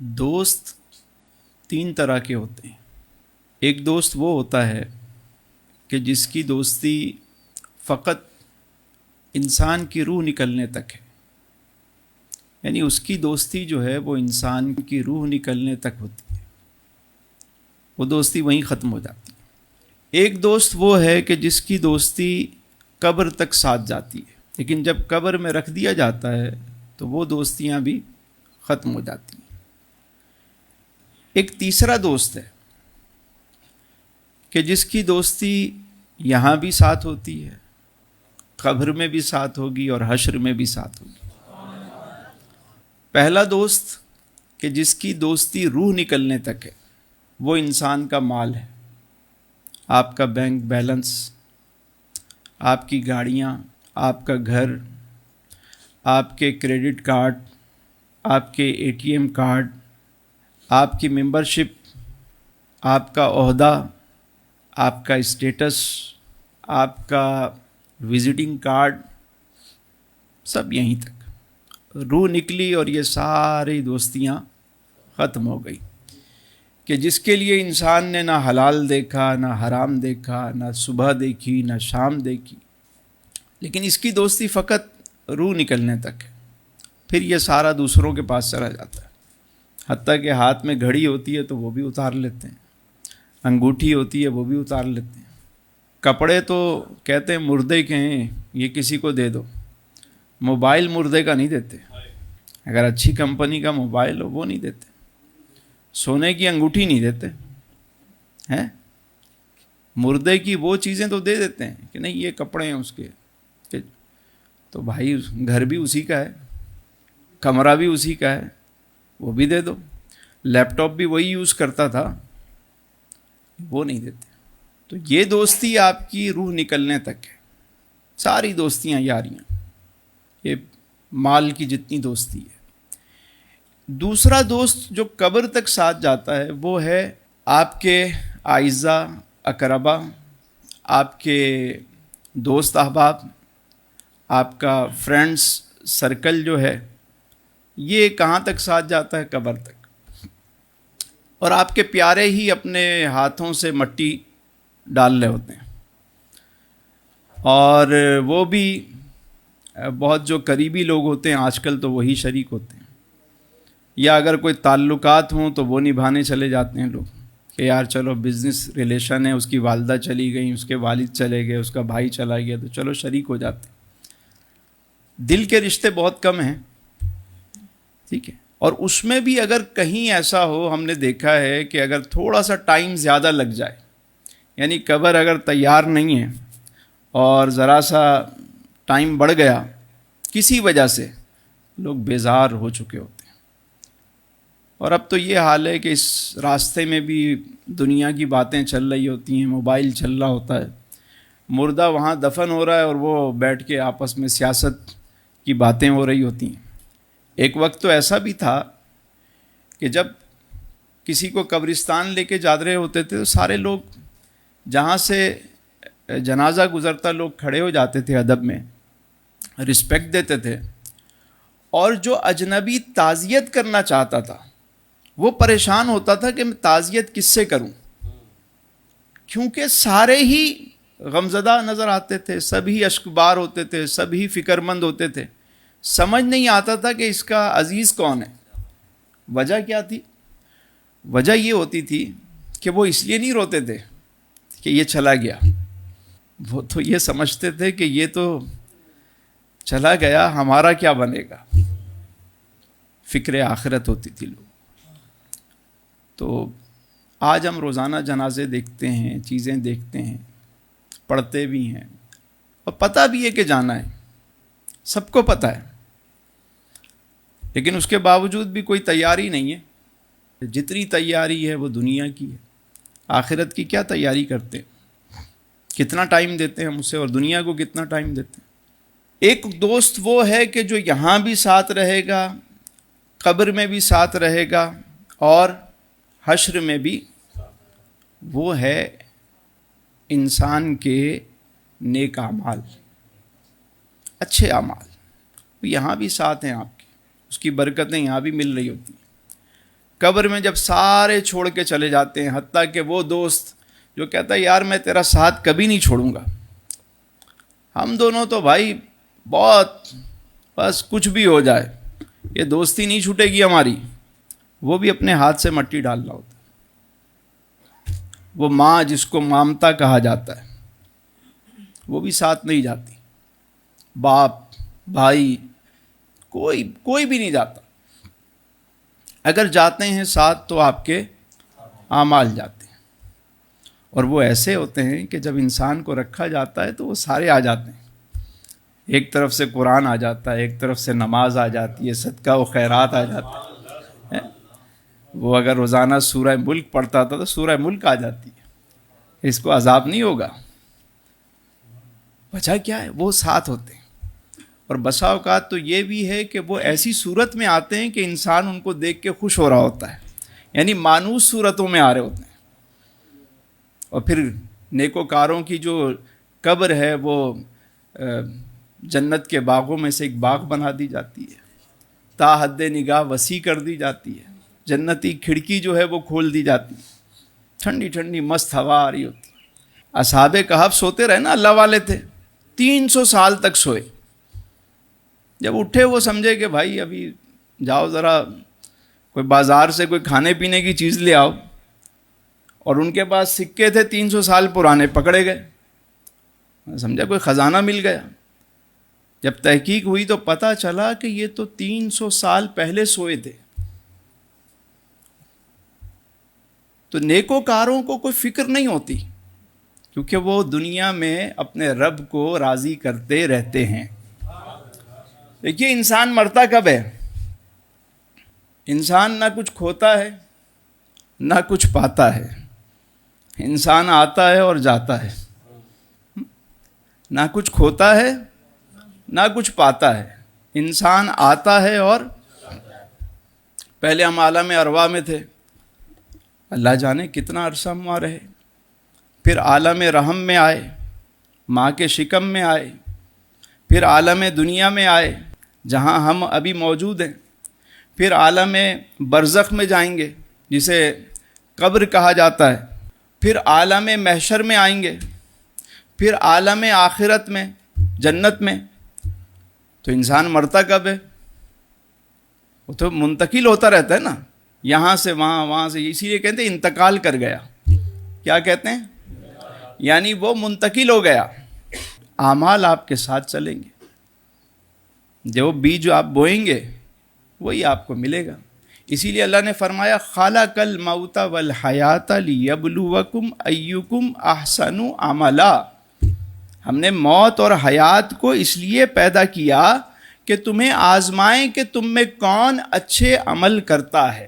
دوست تین طرح کے ہوتے ہیں۔ ایک دوست وہ ہوتا ہے کہ جس کی دوستی فقط انسان کی روح نکلنے تک ہے، یعنی اس کی دوستی جو ہے وہ انسان کی روح نکلنے تک ہوتی ہے، وہ دوستی وہیں ختم ہو جاتی ہے۔ ایک دوست وہ ہے کہ جس کی دوستی قبر تک ساتھ جاتی ہے، لیکن جب قبر میں رکھ دیا جاتا ہے تو وہ دوستیاں بھی ختم ہو جاتی ہیں۔ ایک تیسرا دوست ہے کہ جس کی دوستی یہاں بھی ساتھ ہوتی ہے، قبر میں بھی ساتھ ہوگی اور حشر میں بھی ساتھ ہوگی۔ پہلا دوست کہ جس کی دوستی روح نکلنے تک ہے، وہ انسان کا مال ہے، آپ کا بینک بیلنس، آپ کی گاڑیاں، آپ کا گھر، آپ کے کریڈٹ کارڈ، آپ کے اے ٹی ایم کارڈ، آپ کی ممبرشپ، آپ کا عہدہ، آپ کا اسٹیٹس، آپ کا وزٹنگ کارڈ، سب یہیں تک روح نکلی اور یہ ساری دوستیاں ختم ہو گئی کہ جس کے لیے انسان نے نہ حلال دیکھا، نہ حرام دیکھا، نہ صبح دیکھی، نہ شام دیکھی، لیکن اس کی دوستی فقط روح نکلنے تک ہے۔ پھر یہ سارا دوسروں کے پاس چلا جاتا ہے، حتیٰ کہ ہاتھ میں گھڑی ہوتی ہے تو وہ بھی اتار لیتے ہیں، انگوٹھی ہوتی ہے وہ بھی اتار لیتے ہیں، کپڑے تو کہتے ہیں مردے کے ہیں یہ کسی کو دے دو، موبائل مردے کا نہیں دیتے، اگر اچھی کمپنی کا موبائل ہو وہ نہیں دیتے، سونے کی انگوٹھی نہیں دیتے ہیں، مردے کی وہ چیزیں تو دے دیتے ہیں کہ نہیں یہ کپڑے ہیں اس کے، تو بھائی گھر بھی اسی کا ہے، کمرہ بھی اسی کا ہے، وہ بھی دے دو، لیپ ٹاپ بھی وہی یوز کرتا تھا، وہ نہیں دیتے۔ تو یہ دوستی آپ کی روح نکلنے تک ہے، ساری دوستیاں یاریاں، یہ مال کی جتنی دوستی ہے۔ دوسرا دوست جو قبر تک ساتھ جاتا ہے وہ ہے آپ کے اعزاء اقربا، آپ کے دوست احباب، آپ کا فرینڈس سرکل جو ہے، یہ کہاں تک ساتھ جاتا ہے؟ قبر تک۔ اور آپ کے پیارے ہی اپنے ہاتھوں سے مٹی ڈال رہے ہوتے ہیں، اور وہ بھی بہت جو قریبی لوگ ہوتے ہیں آج کل تو وہی شریک ہوتے ہیں، یا اگر کوئی تعلقات ہوں تو وہ نبھانے چلے جاتے ہیں لوگ کہ یار چلو بزنس ریلیشن ہے، اس کی والدہ چلی گئی، اس کے والد چلے گئے، اس کا بھائی چلا گیا، تو چلو شریک ہو جاتے ہیں۔ دل کے رشتے بہت کم ہیں، ٹھیک ہے، اور اس میں بھی اگر کہیں ایسا ہو، ہم نے دیکھا ہے کہ اگر تھوڑا سا ٹائم زیادہ لگ جائے، یعنی قبر اگر تیار نہیں ہے اور ذرا سا ٹائم بڑھ گیا کسی وجہ سے، لوگ بیزار ہو چکے ہوتے ہیں۔ اور اب تو یہ حال ہے کہ اس راستے میں بھی دنیا کی باتیں چل رہی ہوتی ہیں، موبائل چل رہا ہوتا ہے، مردہ وہاں دفن ہو رہا ہے اور وہ بیٹھ کے آپس میں سیاست کی باتیں ہو رہی ہوتی ہیں۔ ایک وقت تو ایسا بھی تھا کہ جب کسی کو قبرستان لے کے جا رہے ہوتے تھے تو سارے لوگ جہاں سے جنازہ گزرتا لوگ کھڑے ہو جاتے تھے، ادب میں رسپیکٹ دیتے تھے، اور جو اجنبی تعزیت کرنا چاہتا تھا وہ پریشان ہوتا تھا کہ میں تعزیت کس سے کروں، کیونکہ سارے ہی غمزدہ نظر آتے تھے، سبھی اشکبار ہوتے تھے، سبھی فکر مند ہوتے تھے، سمجھ نہیں آتا تھا کہ اس کا عزیز کون ہے۔ وجہ کیا تھی؟ وجہ یہ ہوتی تھی کہ وہ اس لیے نہیں روتے تھے کہ یہ چلا گیا، وہ تو یہ سمجھتے تھے کہ یہ تو چلا گیا، ہمارا کیا بنے گا، فکر آخرت ہوتی تھی لوگ۔ تو آج ہم روزانہ جنازے دیکھتے ہیں، چیزیں دیکھتے ہیں، پڑھتے بھی ہیں، اور پتہ بھی ہے کہ جانا ہے، سب کو پتہ ہے، لیکن اس کے باوجود بھی کوئی تیاری نہیں ہے۔ جتنی تیاری ہے وہ دنیا کی ہے، آخرت کی کیا تیاری کرتے ہیں؟ کتنا ٹائم دیتے ہیں ہم اسے، اور دنیا کو کتنا ٹائم دیتے ہیں؟ ایک دوست وہ ہے کہ جو یہاں بھی ساتھ رہے گا، قبر میں بھی ساتھ رہے گا، اور حشر میں بھی، وہ ہے انسان کے نیک اعمال، اچھے اعمال، یہاں بھی ساتھ ہیں آپ کے، اس کی برکتیں یہاں بھی مل رہی ہوتی ہیں۔ قبر میں جب سارے چھوڑ کے چلے جاتے ہیں، حتیٰ کہ وہ دوست جو کہتا ہے یار میں تیرا ساتھ کبھی نہیں چھوڑوں گا، ہم دونوں تو بھائی بہت، بس کچھ بھی ہو جائے یہ دوستی نہیں چھوٹے گی ہماری، وہ بھی اپنے ہاتھ سے مٹی ڈالنا ہوتا ہے۔ وہ ماں جس کو مامتا کہا جاتا ہے وہ بھی ساتھ نہیں جاتی، باپ، بھائی، کوئی بھی نہیں جاتا، اگر جاتے ہیں ساتھ تو آپ کے اعمال جاتے ہیں، اور وہ ایسے ہوتے ہیں کہ جب انسان کو رکھا جاتا ہے تو وہ سارے آ جاتے ہیں، ایک طرف سے قرآن آ جاتا ہے، ایک طرف سے نماز آ جاتی ہے، صدقہ و خیرات آ جاتا ہے۔ وہ اگر روزانہ سورہ ملک پڑھتا تھا تو سورہ ملک آ جاتی ہے، اس کو عذاب نہیں ہوگا۔ وجہ کیا ہے؟ وہ ساتھ ہوتے ہیں، اور بسا اوقات تو یہ بھی ہے کہ وہ ایسی صورت میں آتے ہیں کہ انسان ان کو دیکھ کے خوش ہو رہا ہوتا ہے، یعنی مانوس صورتوں میں آ رہے ہوتے ہیں۔ اور پھر نیکوکاروں کی جو قبر ہے وہ جنت کے باغوں میں سے ایک باغ بنا دی جاتی ہے، تا حد نگاہ وسیع کر دی جاتی ہے، جنتی کھڑکی جو ہے وہ کھول دی جاتی ہے، ٹھنڈی ٹھنڈی مست ہوا آ رہی ہوتی ہے۔ اصحاب کہف سوتے رہے نا، اللہ والے تھے، 300 سال تک سوئے، جب اٹھے وہ سمجھے کہ بھائی ابھی جاؤ ذرا کوئی بازار سے کوئی کھانے پینے کی چیز لے آؤ، اور ان کے پاس سکے تھے 300 سال پرانے، پکڑے گئے، سمجھا کوئی خزانہ مل گیا۔ جب تحقیق ہوئی تو پتہ چلا کہ یہ تو 300 سال پہلے سوئے تھے۔ تو نیکوکاروں کو کوئی فکر نہیں ہوتی، کیونکہ وہ دنیا میں اپنے رب کو راضی کرتے رہتے ہیں۔ دیکھیے انسان مرتا کب ہے؟ انسان نہ کچھ کھوتا ہے نہ کچھ پاتا ہے، انسان آتا ہے اور جاتا ہے، نہ کچھ کھوتا ہے نہ کچھ پاتا ہے، انسان آتا ہے اور پہلے ہم عالم ارواح میں تھے، اللہ جانے کتنا عرصہ ہم وہاں رہے، پھر عالم رحم میں آئے، ماں کے شکم میں آئے، پھر عالم دنیا میں آئے جہاں ہم ابھی موجود ہیں، پھر عالم برزخ میں جائیں گے جسے قبر کہا جاتا ہے، پھر عالم محشر میں آئیں گے، پھر عالم آخرت میں، جنت میں۔ تو انسان مرتا کب ہے؟ وہ تو منتقل ہوتا رہتا ہے نا، یہاں سے وہاں، وہاں سے، اسی لیے کہتے ہیں انتقال کر گیا۔ کیا کہتے ہیں؟ یعنی وہ منتقل ہو گیا۔ اعمال آپ کے ساتھ چلیں گے، جو بیج آپ بوئیں گے وہی آپ کو ملے گا۔ اسی لیے اللہ نے فرمایا خالق الموت والحیات لیبلوکم ایکم احسن عملا، ہم نے موت اور حیات کو اس لیے پیدا کیا کہ تمہیں آزمائیں کہ تم میں کون اچھے عمل کرتا ہے۔